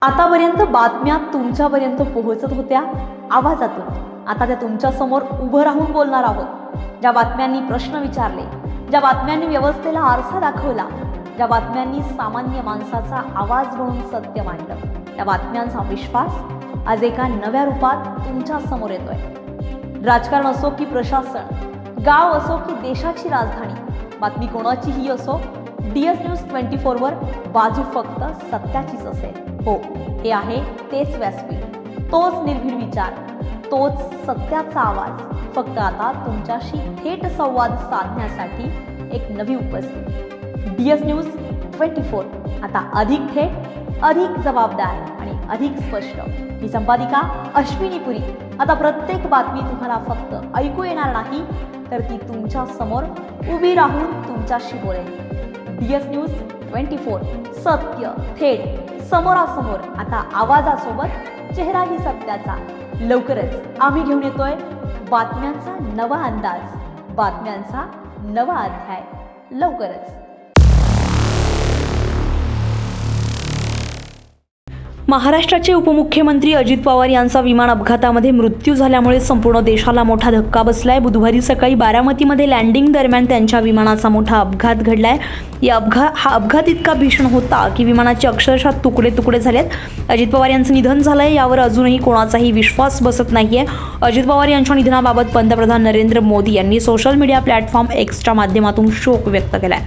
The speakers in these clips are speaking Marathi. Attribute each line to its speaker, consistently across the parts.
Speaker 1: आतापर्यंत बातम्या तुमच्यापर्यंत पोहोचत होत्या आवाजातून. आता त्या तुमच्या समोर उभं राहून बोलणार आहोत. ज्या बातम्यांनी प्रश्न विचारले, ज्या बातम्यांनी व्यवस्थेला आरसा दाखवला, ज्या बातम्यांनी सामान्य माणसाचा आवाज बनून सत्य मांडलं, त्या बातम्यांचा विश्वास आज एका नव्या रूपात तुमच्या समोर येतोय. राजकारण असो की प्रशासन, गाव असो की देशाची राजधानी, बातमी कोणाचीही असो, DS न्यूज 24 वर बाजू फक्त सत्याचीच असेल. हो, हे आहे तेच व्यासपीठ, तोच निर्भीड विचार, तोच सत्याचा आवाज. फक्त आता तुमच्याशी थेट संवाद साधण्यासाठी एक नवी उपस्थिती. DS न्यूज 24 आता अधिक थेट, अधिक जबाबदार आणि अधिक स्पष्ट. मी संपादिका अश्विनी पुरी. आता प्रत्येक बातमी तुम्हाला फक्त ऐकू येणार नाही, तर ती तुमच्या समोर उभी राहून तुमच्याशी बोलेल. DS न्यूज 24 सत्य थेट समोरासमोर. आता आवाजासोबत चेहराही सत्याचा. लवकरच आम्ही घेऊन येतोय बातम्यांचा नवा अंदाज, बातम्यांचा नवा अध्याय. लवकरच. महाराष्ट्राचे उपमुख्यमंत्री अजित पवार यांचा विमान अपघातामध्ये मृत्यू झाल्यामुळे संपूर्ण देशाला मोठा धक्का बसलाय. बुधवारी सकाळी बारामतीमध्ये लँडिंग दरम्यान त्यांच्या विमानाचा मोठा अपघात घडलाय. हा अपघात इतका भीषण होता की विमानाचे अक्षरशः तुकडे तुकडे झालेत. अजित पवार यांचं निधन झालंय यावर अजूनही कोणाचाही विश्वास बसत नाहीये. अजित पवार यांच्या निधनाबाबत पंतप्रधान नरेंद्र मोदी यांनी सोशल मीडिया प्लॅटफॉर्म एक्सच्या माध्यमातून शोक व्यक्त केलाय.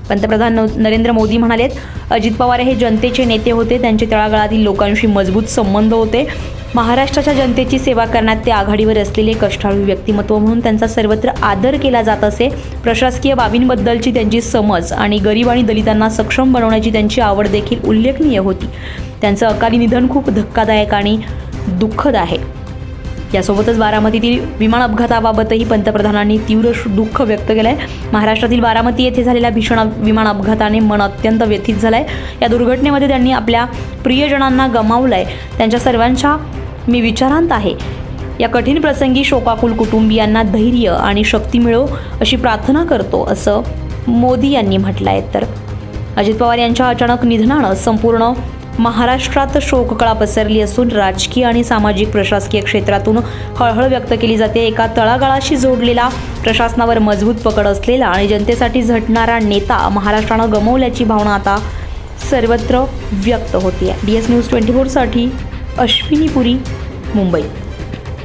Speaker 1: पंतप्रधान नरेंद्र मोदी म्हणालेत, अजित पवार हे जनतेचे नेते होते. त्यांचे तळागाळातील लोकांशी मजबूत संबंध होते. महाराष्ट्राच्या जनतेची सेवा करण्यात ते आघाडीवर असलेले कष्टाळू व्यक्तिमत्व म्हणून त्यांचा सर्वत्र आदर केला जात असे. प्रशासकीय बाबींबद्दलची त्यांची समज आणि गरीब आणि दलितांना सक्षम बनवण्याची त्यांची आवड देखील उल्लेखनीय होती. त्यांचं अकाली निधन खूप धक्कादायक आणि दुःखद आहे. यासोबतच बारामतीतील विमान अपघाताबाबतही पंतप्रधानांनी तीव्र दुःख व्यक्त केलंय. महाराष्ट्रातील बारामती येथे झालेल्या भीषण विमान अपघाताने मन अत्यंत व्यथित झालंय. या दुर्घटनेमध्ये त्यांनी आपल्या प्रियजनांना गमावलंय. त्यांच्या सर्वांच्या मी विचारांत आहे. या कठीण प्रसंगी शोकाकुल कुटुंबियांना धैर्य आणि शक्ती मिळो अशी प्रार्थना करतो, असं मोदी यांनी म्हटलंय. तर अजित पवार यांच्या अचानक निधनानं संपूर्ण महाराष्ट्रात शोककळा पसरली असून राजकीय आणि सामाजिक प्रशासकीय क्षेत्रातून हळहळ व्यक्त केली जाते. एका तळागाळाशी जोडलेला, प्रशासनावर मजबूत पकड असलेला आणि जनतेसाठी झटणारा नेता महाराष्ट्रानं गमावल्याची भावना आता सर्वत्र व्यक्त होते. DS न्यूज 24 साठी अश्विनी पुरी, मुंबई.